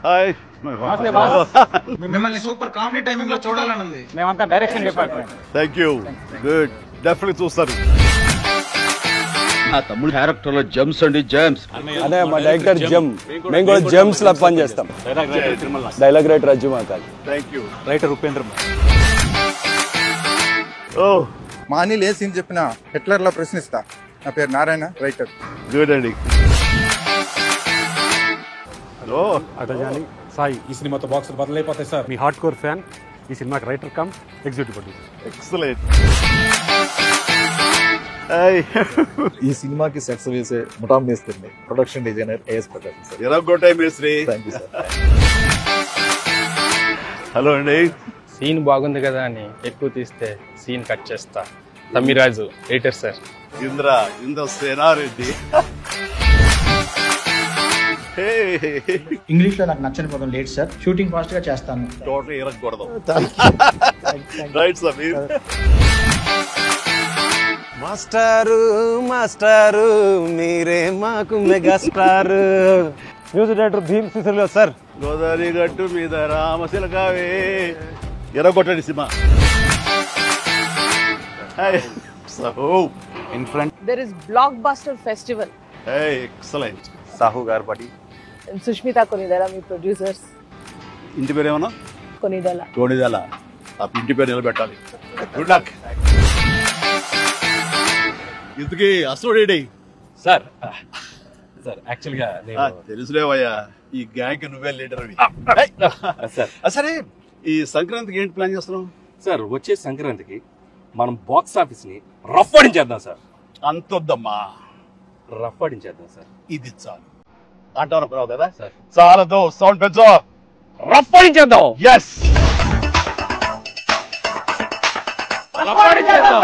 Hi మిమ్మల్ని super comedy timing లో చూడాలని ఉంది. మేమంతా direction department. Thank you good definitely చూస్తారు. నా తమ్ముడు క్యారెక్టర్ లో జమ్స్ అండి జమ్స్. అదే మా డైరెక్టర్ జమ్, మేము కూడా జమ్స్ లా పని చేస్తాం. డైలాగ్ రైటర్ రజ్జు మాకాలి. Thank you writer Upendra. ఓ మా అనిల్ ఏ సీన్ చెప్పినా హిట్లర్ లా ప్రశ్నిస్తా. నా పేరు నారాయణ, రైటర్. గుడ్ అండి. హలో అటజాని సాయి. ఈ సినిమాతో బాక్సులు బదులైపోతాయి సార్. మీ హార్డ్ కోర్ ఫ్యాన్. ఈ సినిమాకి writer cum executive producer. Excellent. ఈ సినిమాకి సెట్స్ వేసే ముఠా మేస్త్రిని, production designer A S Prakasam sir. ఎరగొట్టాయి మేస్త్రి. Thank you sir. హలో అండి. సీన్ బాగుంది కదా అని ఎక్కువ తీస్తే సీన్ కట్ చేస్తా. Tammiraju editor sir. Indra Sena Reddy. English లో నాకు నచ్చని పదం లేట్ సార్. షూటింగ్ ఫాస్ట్ గా చేస్తాను. టోటల్ ఎరగకూడదు. Right sir. మాస్టారు మాస్టారు మీరే మాకు మెగాస్టార్. మ్యూజిక్ డైరెక్టర్ భీమ్ సిసిలో సార్. గోదావరి గట్టు మీద రామశిలకావే. ఎరగొట్టండి cinema. In front There is Blockbuster Festival. Excellent. Sahu గారు బడి. సుష్మిత కొనిదల మీ ప్రొడ్యూసర్స్. ఇంటి పేరు ఏమన్నా? కొనిదల. కోడిదల. ఆ ఇంటి పేరు నిలబెట్టాలి. Good luck. ఇంతకీ అసలు సార్ సార్ యాక్చువల్గా తెలుసులేవయ్యా, ఈ గ్యాంగ్ నువ్వే లీడర్. సార్ సరే, ఈ సంక్రాంతికి ఏంటి ప్లాన్ చేస్తున్నావు? సార్ వచ్చే సంక్రాంతికి మనం బాక్స్ ఆఫీస్ ని రఫ్ ఆడించేద్దాం సార్. అంతొద్దమ్మా, రఫ్ ఆడించేద్దాం సార్. ఇది చాలు అంటాను కదా సార్. చాలదు, సౌండ్ పెంచు. రఫ్ ఆడించేద్దాం. Yes, rough ఆడించేద్దాం.